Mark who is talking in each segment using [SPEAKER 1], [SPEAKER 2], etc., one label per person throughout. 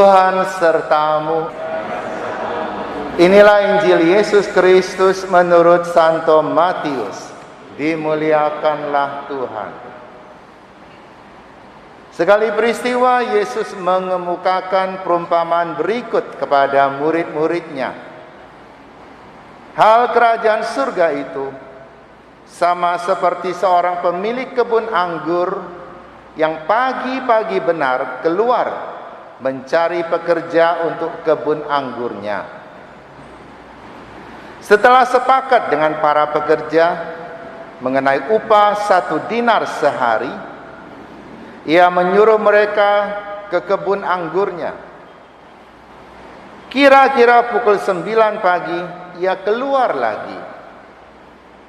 [SPEAKER 1] Tuhan sertamu. Inilah Injil Yesus Kristus menurut Santo Matius. Dimuliakanlah Tuhan. Sekali peristiwa, Yesus mengemukakan perumpamaan berikut kepada murid-muridnya. Hal kerajaan surga itu sama seperti seorang pemilik kebun anggur yang pagi-pagi benar keluar mencari pekerja untuk kebun anggurnya. Setelah sepakat dengan para pekerja mengenai upah 1 dinar sehari, ia menyuruh mereka ke kebun anggurnya. Kira-kira pukul 9 pagi, ia keluar lagi.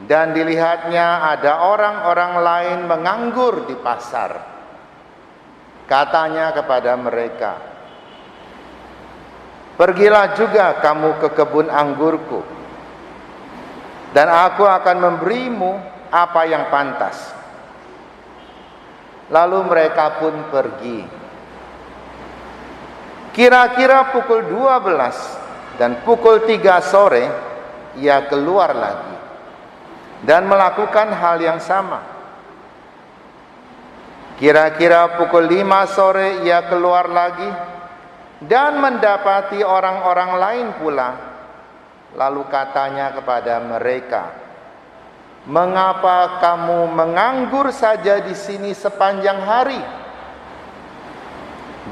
[SPEAKER 1] Dan dilihatnya ada orang-orang lain menganggur di pasar. Katanya kepada mereka, "Pergilah juga kamu ke kebun anggurku, dan aku akan memberimu apa yang pantas." Lalu mereka pun pergi. Kira-kira pukul 12 dan pukul 3 sore, ia keluar lagi dan melakukan hal yang sama. Kira-kira pukul 5 sore, ia keluar lagi dan mendapati orang-orang lain pula. Lalu katanya kepada mereka, "Mengapa kamu menganggur saja di sini sepanjang hari?"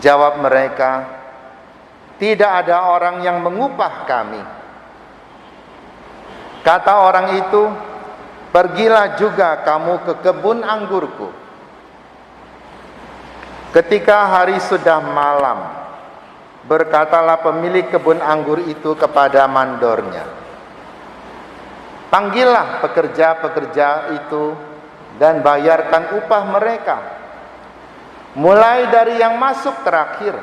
[SPEAKER 1] Jawab mereka, "Tidak ada orang yang mengupah kami." Kata orang itu, "Pergilah juga kamu ke kebun anggurku." Ketika hari sudah malam, berkatalah pemilik kebun anggur itu kepada mandornya, "Panggillah pekerja-pekerja itu dan bayarkan upah mereka, mulai dari yang masuk terakhir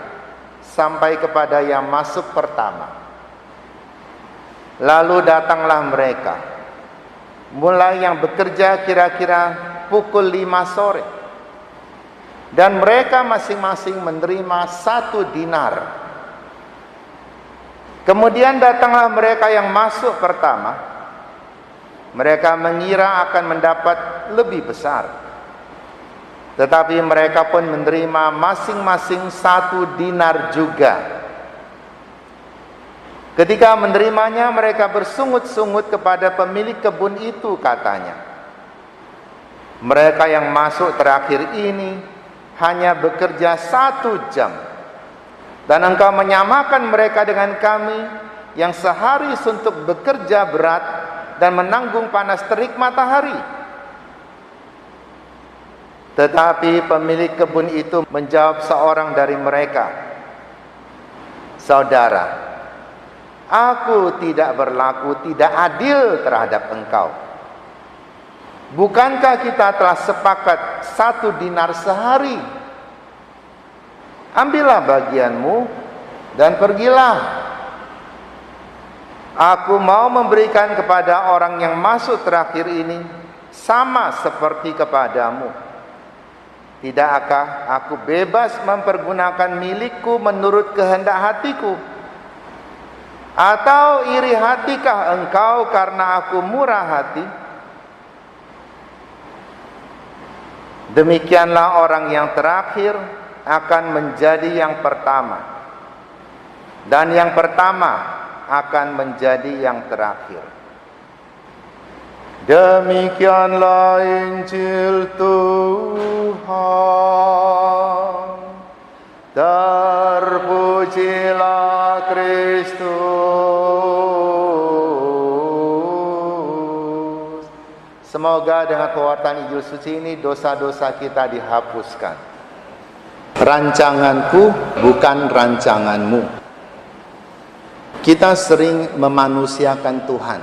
[SPEAKER 1] sampai kepada yang masuk pertama." Lalu datanglah mereka, mulai yang bekerja kira-kira pukul 5 sore, dan mereka masing-masing menerima 1 dinar. Kemudian datanglah mereka yang masuk pertama. Mereka mengira akan mendapat lebih besar, tetapi mereka pun menerima masing-masing 1 dinar juga. Ketika menerimanya, mereka bersungut-sungut kepada pemilik kebun itu, katanya, "Mereka yang masuk terakhir ini hanya bekerja 1 jam, dan engkau menyamakan mereka dengan kami yang sehari suntuk bekerja berat dan menanggung panas terik matahari." Tetapi pemilik kebun itu menjawab seorang dari mereka, "Saudara, aku tidak berlaku tidak adil terhadap engkau. Bukankah kita telah sepakat 1 dinar sehari? Ambillah bagianmu dan pergilah. Aku mau memberikan kepada orang yang masuk terakhir ini sama seperti kepadamu. Tidakkah aku bebas mempergunakan milikku menurut kehendak hatiku? Atau iri hatikah engkau karena aku murah hati?" Demikianlah orang yang terakhir akan menjadi yang pertama, dan yang pertama akan menjadi yang terakhir. Demikianlah Injil Tuhan. Terpujilah Kristus. Semoga dengan pewartaan Injil suci ini dosa-dosa kita dihapuskan. Rancanganku bukan rancanganmu. Kita sering memanusiakan Tuhan,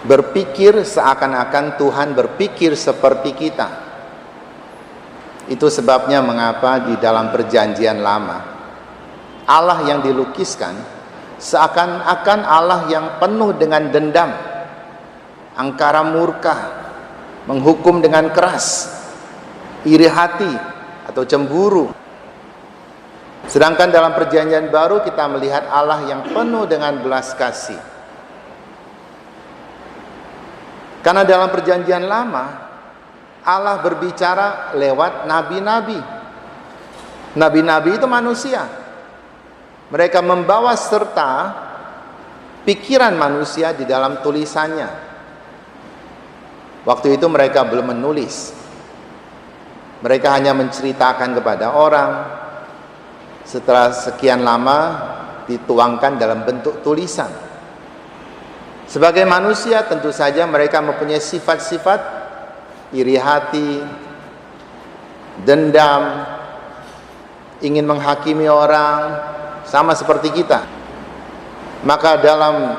[SPEAKER 1] berpikir seakan-akan Tuhan berpikir seperti kita. Itu sebabnya mengapa di dalam perjanjian lama, Allah yang dilukiskan seakan-akan Allah yang penuh dengan dendam, angkara murka, menghukum dengan keras, iri hati atau cemburu. Sedangkan dalam perjanjian baru kita melihat Allah yang penuh dengan belas kasih. Karena dalam perjanjian lama Allah berbicara lewat nabi-nabi. Nabi-nabi itu manusia. Mereka membawa serta pikiran manusia di dalam tulisannya. Waktu itu mereka belum menulis. Mereka hanya menceritakan kepada orang. Setelah sekian lama dituangkan dalam bentuk tulisan. Sebagai manusia tentu saja mereka mempunyai sifat-sifat iri hati, dendam, ingin menghakimi orang, sama seperti kita. Maka dalam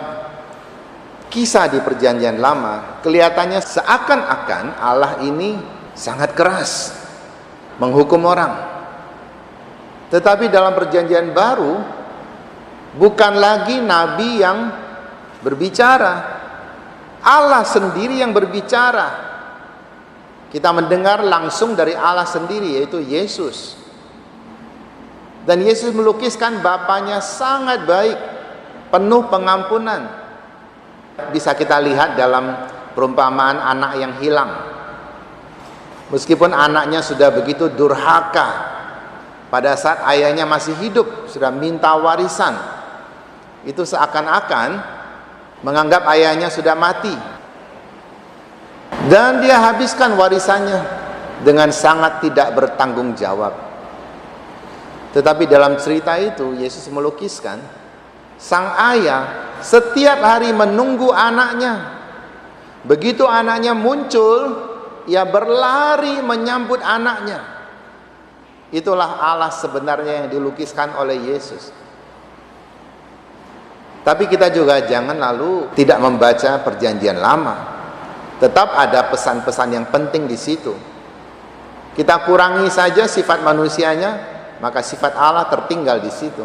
[SPEAKER 1] kisah di perjanjian lama kelihatannya seakan-akan Allah ini sangat keras menghukum orang. Tetapi dalam perjanjian baru bukan lagi nabi yang berbicara, Allah sendiri yang berbicara. Kita mendengar langsung dari Allah sendiri, yaitu Yesus. Dan Yesus melukiskan Bapanya sangat baik, penuh pengampunan. Bisa kita lihat dalam perumpamaan anak yang hilang. Meskipun anaknya sudah begitu durhaka, pada saat ayahnya masih hidup, sudah minta warisan. Itu seakan-akan menganggap ayahnya sudah mati. Dan dia habiskan warisannya dengan sangat tidak bertanggung jawab. Tetapi dalam cerita itu, Yesus melukiskan sang ayah setiap hari menunggu anaknya. Begitu anaknya muncul, ia berlari menyambut anaknya. Itulah Allah sebenarnya yang dilukiskan oleh Yesus. Tapi kita juga jangan lalu tidak membaca perjanjian lama. Tetap ada pesan-pesan yang penting di situ. Kita kurangi saja sifat manusianya, maka sifat Allah tertinggal di situ.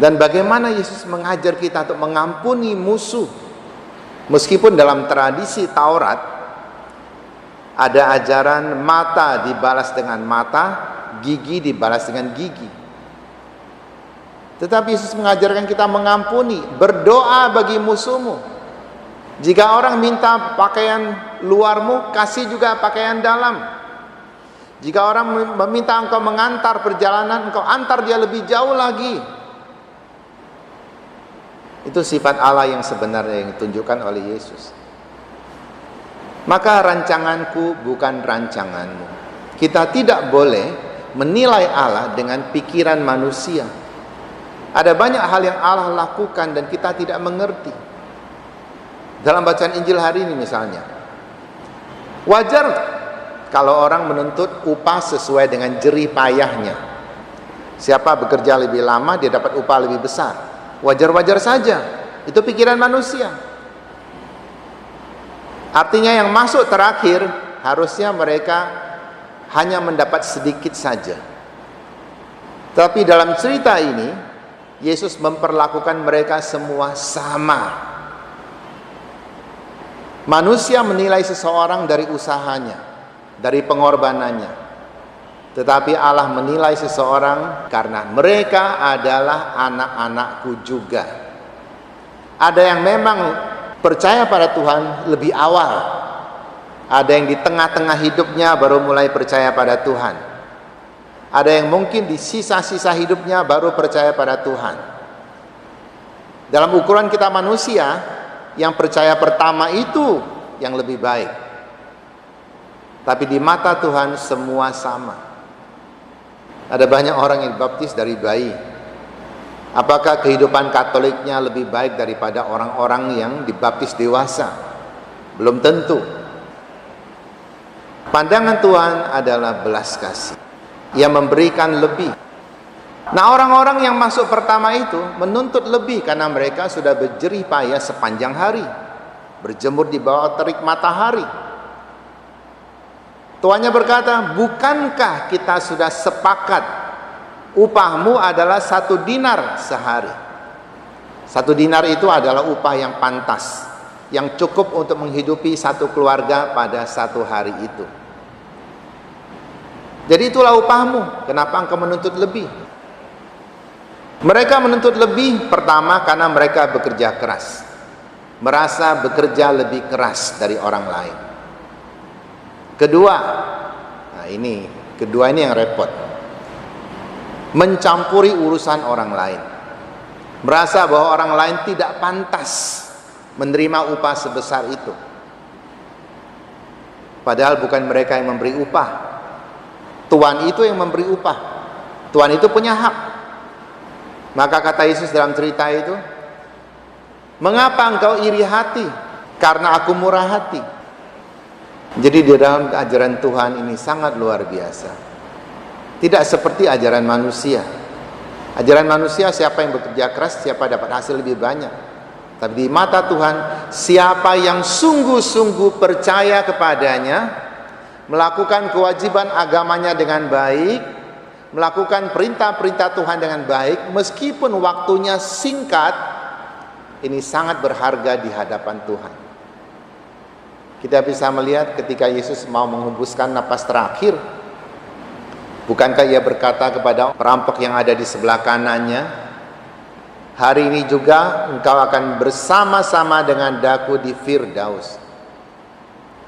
[SPEAKER 1] Dan bagaimana Yesus mengajar kita untuk mengampuni musuh. Meskipun dalam tradisi Taurat ada ajaran mata dibalas dengan mata, gigi dibalas dengan gigi. Tetapi Yesus mengajarkan kita mengampuni, berdoa bagi musuhmu. Jika orang minta pakaian luarmu, kasih juga pakaian dalam. Jika orang meminta engkau mengantar perjalanan, engkau antar dia lebih jauh lagi. Itu sifat Allah yang sebenarnya yang ditunjukkan oleh Yesus. Maka rancanganku bukan rancanganmu. Kita tidak boleh menilai Allah dengan pikiran manusia. Ada banyak hal yang Allah lakukan dan kita tidak mengerti. Dalam bacaan Injil hari ini misalnya, wajar kalau orang menuntut upah sesuai dengan jerih payahnya. Siapa bekerja lebih lama, dia dapat upah lebih besar. Wajar-wajar saja. Itu pikiran manusia. Artinya yang masuk terakhir, harusnya mereka hanya mendapat sedikit saja. Tapi dalam cerita ini, Yesus memperlakukan mereka semua sama. Manusia menilai seseorang dari usahanya, dari pengorbanannya. Tetapi Allah menilai seseorang karena mereka adalah anak-anakku juga. Ada yang memang percaya pada Tuhan lebih awal. Ada yang di tengah-tengah hidupnya baru mulai percaya pada Tuhan. Ada yang mungkin di sisa-sisa hidupnya baru percaya pada Tuhan. Dalam ukuran kita manusia, yang percaya pertama itu yang lebih baik. Tapi di mata Tuhan semua sama. Ada banyak orang yang dibaptis dari bayi. Apakah kehidupan Katoliknya lebih baik daripada orang-orang yang dibaptis dewasa? Belum tentu. Pandangan Tuhan adalah belas kasih. Ia memberikan lebih. Nah, orang-orang yang masuk pertama itu menuntut lebih karena mereka sudah berjerih payah sepanjang hari, berjemur di bawah terik matahari. Tuannya berkata, bukankah kita sudah sepakat upahmu adalah 1 dinar sehari? 1 dinar itu adalah upah yang pantas, yang cukup untuk menghidupi satu keluarga pada satu hari itu. Jadi itulah upahmu. Kenapa engkau menuntut lebih? Mereka menuntut lebih, pertama karena mereka bekerja keras, merasa bekerja lebih keras dari orang lain. Kedua ini yang repot, mencampuri urusan orang lain, merasa bahwa orang lain tidak pantas menerima upah sebesar itu, padahal bukan mereka yang memberi upah, Tuhan itu yang memberi upah, Tuhan itu punya hak. Maka kata Yesus dalam cerita itu, mengapa engkau iri hati? Karena aku murah hati. Jadi di dalam ajaran Tuhan ini sangat luar biasa, tidak seperti ajaran manusia. Ajaran manusia, siapa yang bekerja keras, siapa dapat hasil lebih banyak. Tapi di mata Tuhan, siapa yang sungguh-sungguh percaya kepadanya, melakukan kewajiban agamanya dengan baik, melakukan perintah-perintah Tuhan dengan baik, meskipun waktunya singkat, ini sangat berharga di hadapan Tuhan. Kita bisa melihat ketika Yesus mau menghembuskan napas terakhir, bukankah ia berkata kepada perampok yang ada di sebelah kanannya, hari ini juga engkau akan bersama-sama dengan daku di Firdaus.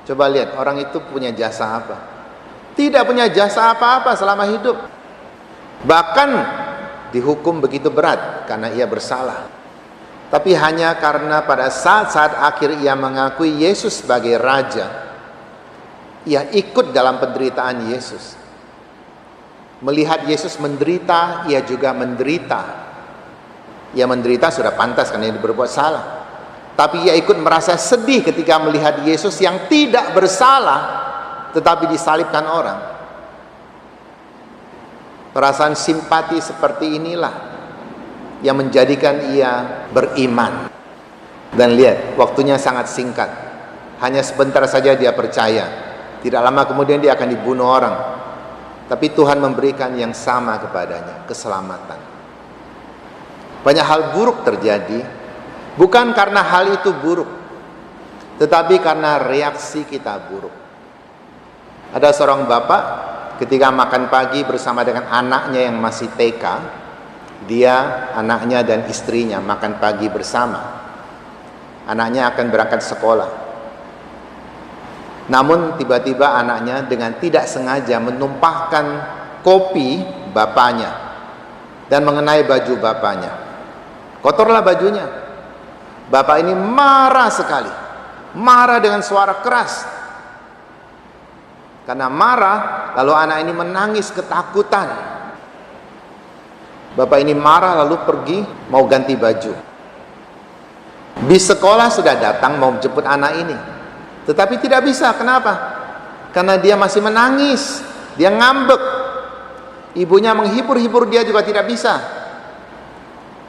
[SPEAKER 1] Coba lihat, orang itu punya jasa apa? Tidak punya jasa apa-apa selama hidup. Bahkan dihukum begitu berat karena ia bersalah. Tapi hanya karena pada saat-saat akhir ia mengakui Yesus sebagai Raja, ia ikut dalam penderitaan Yesus. Melihat Yesus menderita, ia juga menderita. Ia menderita sudah pantas karena ia berbuat salah. Tapi ia ikut merasa sedih ketika melihat Yesus yang tidak bersalah, tetapi disalibkan orang. Perasaan simpati seperti inilah yang menjadikan ia beriman. Dan lihat, waktunya sangat singkat. Hanya sebentar saja dia percaya. Tidak lama kemudian dia akan dibunuh orang. Tapi Tuhan memberikan yang sama kepadanya, keselamatan. Banyak hal buruk terjadi, bukan karena hal itu buruk, tetapi karena reaksi kita buruk. Ada seorang bapak ketika makan pagi bersama dengan anaknya yang masih TK, dia, anaknya dan istrinya makan pagi bersama. Anaknya akan berangkat sekolah. Namun tiba-tiba anaknya dengan tidak sengaja menumpahkan kopi bapaknya dan mengenai baju bapaknya. Kotorlah bajunya. Bapak ini marah sekali. Marah dengan suara keras. Karena marah, lalu anak ini menangis ketakutan. Bapak ini marah lalu pergi mau ganti baju. Bis sekolah sudah datang mau jemput anak ini, tetapi tidak bisa. Kenapa? Karena dia masih menangis, dia ngambek. Ibunya menghibur-hibur dia juga tidak bisa.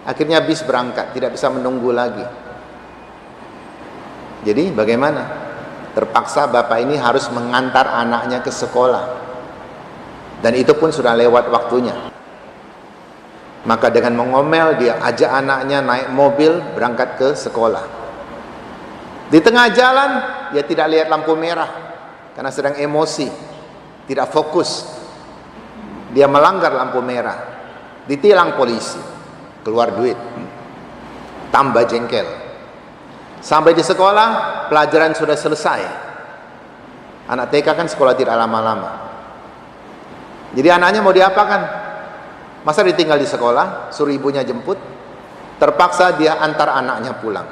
[SPEAKER 1] Akhirnya bis berangkat, tidak bisa menunggu lagi. Jadi bagaimana? Terpaksa bapak ini harus mengantar anaknya ke sekolah. Dan itu pun sudah lewat waktunya. Maka dengan mengomel dia ajak anaknya naik mobil berangkat ke sekolah. Di tengah jalan dia tidak lihat lampu merah karena sedang emosi, tidak fokus. Dia melanggar lampu merah, ditilang polisi, keluar duit, tambah jengkel. Sampai di sekolah, pelajaran sudah selesai. Anak TK kan sekolah tidak lama-lama. Jadi anaknya mau diapakan? Masa ditinggal di sekolah, suruh ibunya jemput? Terpaksa dia antar anaknya pulang.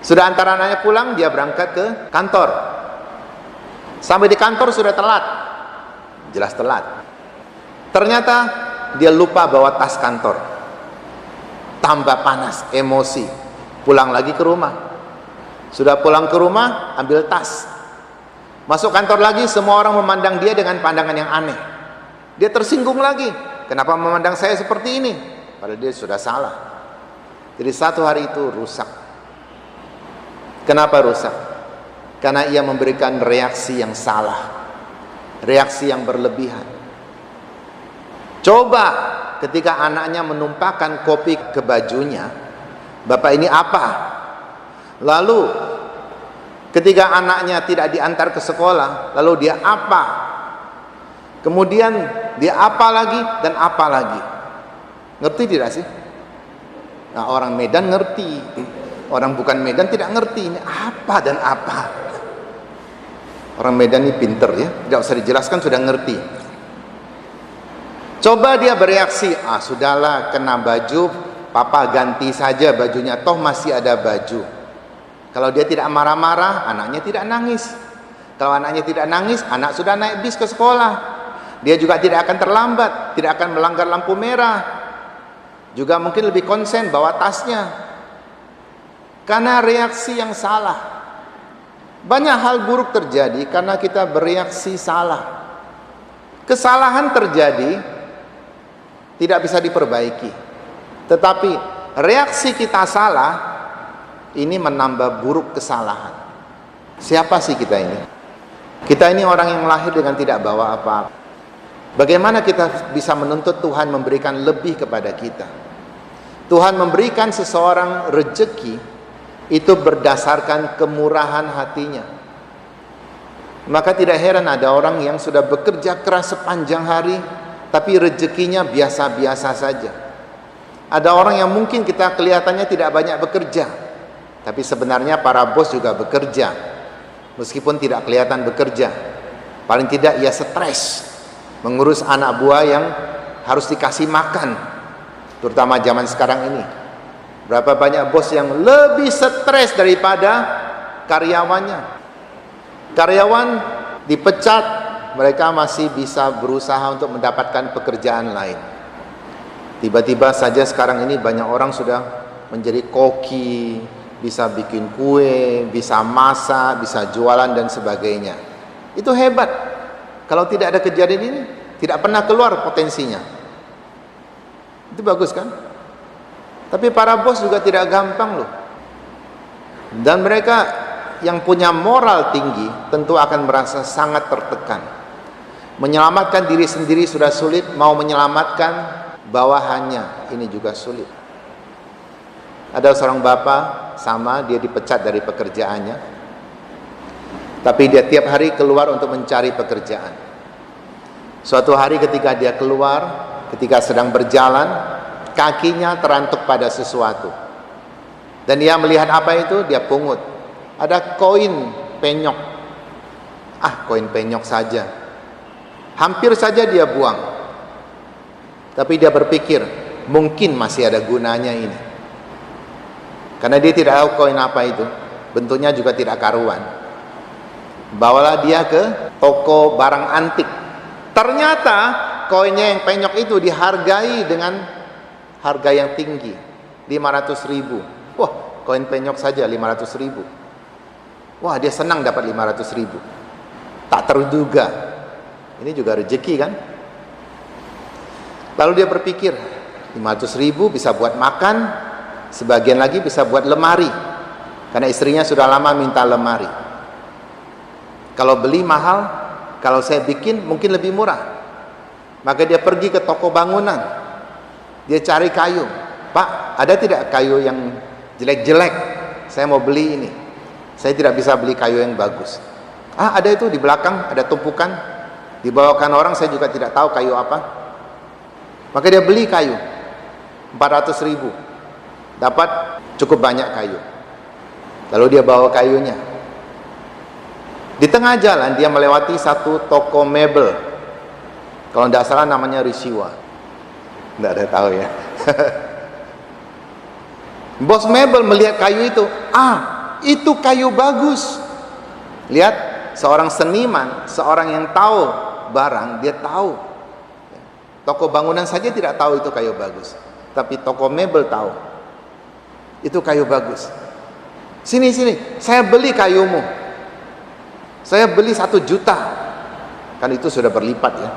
[SPEAKER 1] Sudah antar anaknya pulang, dia berangkat ke kantor. Sampai di kantor sudah telat. Jelas telat. Ternyata dia lupa bawa tas kantor. Tambah panas, emosi. Pulang lagi ke rumah. Sudah pulang ke rumah, ambil tas. Masuk kantor lagi, semua orang memandang dia dengan pandangan yang aneh. Dia tersinggung lagi. Kenapa memandang saya seperti ini? Padahal dia sudah salah. Jadi satu hari itu rusak. Kenapa rusak? Karena ia memberikan reaksi yang salah. Reaksi yang berlebihan. Coba ketika anaknya menumpahkan kopi ke bajunya, bapak ini apa? Lalu ketika anaknya tidak diantar ke sekolah, lalu dia apa? Kemudian dia apa lagi dan apa lagi? Ngerti tidak sih? Nah, orang Medan ngerti, orang bukan Medan tidak ngerti ini apa dan apa. Orang Medan ini pinter ya, tidak usah dijelaskan sudah ngerti. Coba dia bereaksi, sudahlah kena baju, papa ganti saja bajunya, toh masih ada baju. Kalau dia tidak marah-marah, anaknya tidak nangis. Kalau anaknya tidak nangis, anak sudah naik bis ke sekolah. Dia juga tidak akan terlambat, tidak akan melanggar lampu merah. Juga mungkin lebih konsen bawa tasnya. Karena reaksi yang salah. Banyak hal buruk terjadi karena kita bereaksi salah. Kesalahan terjadi tidak bisa diperbaiki. Tetapi reaksi kita salah, ini menambah buruk kesalahan. Siapa sih kita ini? Kita ini orang yang lahir dengan tidak bawa apa-apa. Bagaimana kita bisa menuntut Tuhan memberikan lebih kepada kita? Tuhan memberikan seseorang rezeki itu berdasarkan kemurahan hatinya. Maka tidak heran ada orang yang sudah bekerja keras sepanjang hari, tapi rezekinya biasa-biasa saja. Ada orang yang mungkin kita kelihatannya tidak banyak bekerja, tapi sebenarnya para bos juga bekerja, meskipun tidak kelihatan bekerja. Paling tidak ia stres mengurus anak buah yang harus dikasih makan, terutama zaman sekarang ini. Berapa banyak bos yang lebih stres daripada karyawannya. Karyawan dipecat, mereka masih bisa berusaha untuk mendapatkan pekerjaan lain. Tiba-tiba saja sekarang ini banyak orang sudah menjadi koki, bisa bikin kue, bisa masak, bisa jualan dan sebagainya. Itu hebat. Kalau tidak ada kejadian ini, tidak pernah keluar potensinya. Itu bagus kan? Tapi para bos juga tidak gampang loh. Dan mereka yang punya moral tinggi tentu akan merasa sangat tertekan. Menyelamatkan diri sendiri sudah sulit, mau menyelamatkan bawahannya ini juga sulit. Ada seorang bapak sama, dia dipecat dari pekerjaannya, tapi dia tiap hari keluar untuk mencari pekerjaan. Suatu hari ketika dia keluar, ketika sedang berjalan, kakinya terantuk pada sesuatu. Dan dia melihat apa itu? Dia pungut. Ada koin penyok. Koin penyok saja. Hampir saja dia buang. Tapi dia berpikir, mungkin masih ada gunanya ini. Karena dia tidak tahu koin apa itu. Bentuknya juga tidak karuan. Bawalah dia ke toko barang antik. Ternyata koinnya yang penyok itu dihargai dengan harga yang tinggi, 500.000. Wah, koin penyok saja 500.000. Wah, dia senang dapat 500.000. Tak terduga. Ini juga rezeki kan? Lalu dia berpikir, 500.000 bisa buat makan, sebagian lagi bisa buat lemari. Karena istrinya sudah lama minta lemari. Kalau beli mahal, kalau saya bikin mungkin lebih murah. Maka dia pergi ke toko bangunan. Dia cari kayu. Pak, ada tidak kayu yang jelek-jelek? Saya mau beli ini. Saya tidak bisa beli kayu yang bagus. Ada itu di belakang, ada tumpukan. Dibawakan orang, saya juga tidak tahu kayu apa. Maka dia beli kayu 400.000. Dapat cukup banyak kayu. Lalu dia bawa kayunya. Di tengah jalan dia melewati satu toko mebel. Kalau tidak salah namanya Risiwa. Tidak ada tahu ya. Bos mebel melihat kayu itu. Itu kayu bagus. Lihat, seorang seniman, seorang yang tahu barang, dia tahu. Toko bangunan saja tidak tahu itu kayu bagus. Tapi toko mebel tahu. Itu kayu bagus. Sini, saya beli kayumu. Saya beli 1 juta. Kan itu sudah berlipat ya.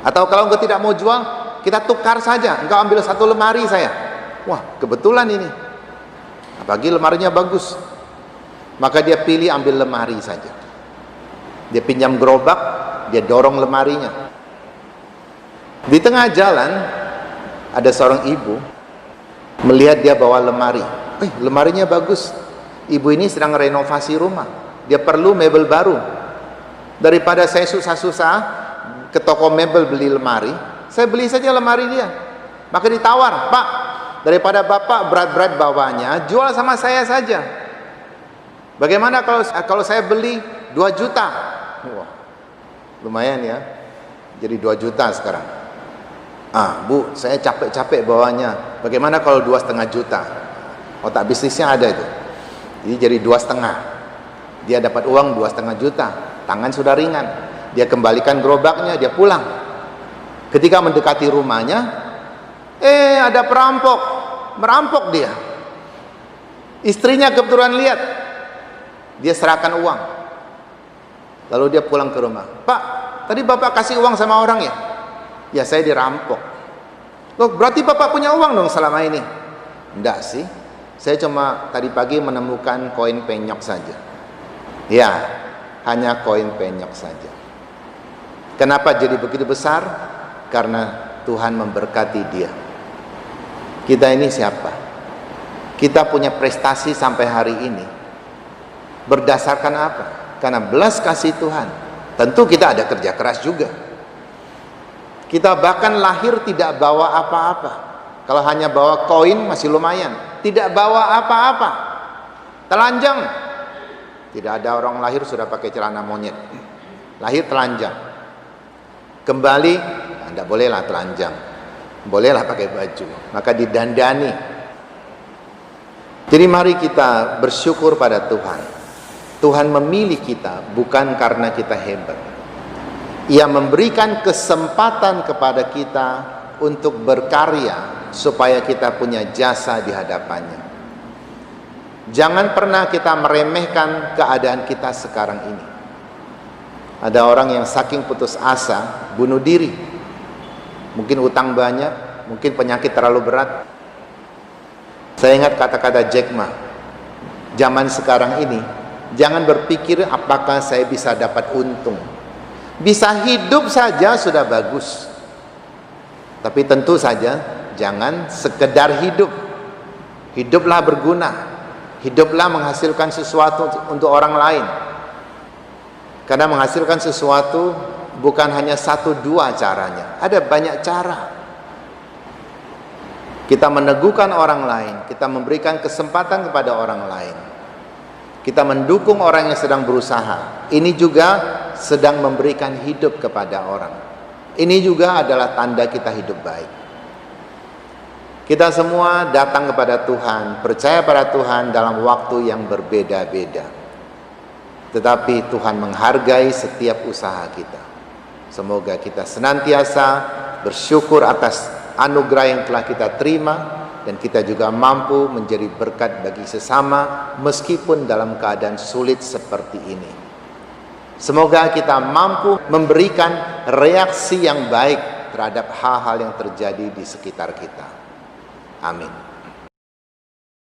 [SPEAKER 1] Atau kalau engkau tidak mau jual, kita tukar saja. Engkau ambil 1 lemari saya. Wah, kebetulan ini. Apalagi lemarinya bagus. Maka dia pilih ambil lemari saja. Dia pinjam gerobak, dia dorong lemarinya. Di tengah jalan ada seorang ibu melihat dia bawa lemari. Lemarinya bagus. Ibu ini sedang renovasi rumah. Dia perlu mebel baru. Daripada saya susah-susah ke toko mebel beli lemari, saya beli saja lemari dia. Maka ditawar, Pak, daripada Bapak berat-berat bawanya, jual sama saya saja. Bagaimana kalau saya beli 2 juta? Wah, lumayan ya. Jadi 2 juta sekarang. Bu, saya capek-capek bawanya. Bagaimana kalau 2,5 juta? Otak bisnisnya ada itu. Jadi 2,5. Dia dapat uang 2,5 juta. Tangan sudah ringan. Dia kembalikan gerobaknya, dia pulang. Ketika mendekati rumahnya, ada perampok. Merampok dia. Istrinya kebetulan lihat. Dia serahkan uang. Lalu dia pulang ke rumah. Pak, tadi Bapak kasih uang sama orang ya? Ya, saya dirampok. Loh, berarti Bapak punya uang dong selama ini? Enggak sih. Saya cuma tadi pagi menemukan koin penyok saja. Ya, hanya koin penyok saja. Kenapa jadi begitu besar? Karena Tuhan memberkati dia. Kita ini siapa? Kita punya prestasi sampai hari ini berdasarkan apa? Karena belas kasih Tuhan. Tentu kita ada kerja keras juga. Kita bahkan lahir tidak bawa apa-apa. Kalau hanya bawa koin masih lumayan. Tidak bawa apa-apa. Telanjang. Tidak ada orang lahir sudah pakai celana monyet. Lahir telanjang. Kembali, tidak bolehlah telanjang. Bolehlah pakai baju. Maka didandani. Jadi mari kita bersyukur pada Tuhan. Tuhan memilih kita bukan karena kita hebat. Ia memberikan kesempatan kepada kita untuk berkarya supaya kita punya jasa di hadapannya. Jangan pernah kita meremehkan keadaan kita sekarang ini. Ada orang yang saking putus asa bunuh diri. Mungkin utang banyak, mungkin penyakit terlalu berat. Saya ingat kata-kata Jack Ma. Zaman sekarang ini, jangan berpikir apakah saya bisa dapat untung. Bisa hidup saja sudah bagus. Tapi tentu saja jangan sekedar hidup. Hiduplah berguna. Hiduplah menghasilkan sesuatu untuk orang lain. Karena menghasilkan sesuatu bukan hanya 1-2 caranya. Ada banyak cara. Kita meneguhkan orang lain, kita memberikan kesempatan kepada orang lain. Kita mendukung orang yang sedang berusaha. Ini juga sedang memberikan hidup kepada orang. Ini juga adalah tanda kita hidup baik. Kita semua datang kepada Tuhan, percaya pada Tuhan dalam waktu yang berbeda-beda. Tetapi Tuhan menghargai setiap usaha kita. Semoga kita senantiasa bersyukur atas anugerah yang telah kita terima, dan kita juga mampu menjadi berkat bagi sesama meskipun dalam keadaan sulit seperti ini. Semoga kita mampu memberikan reaksi yang baik terhadap hal-hal yang terjadi di sekitar kita. Amin.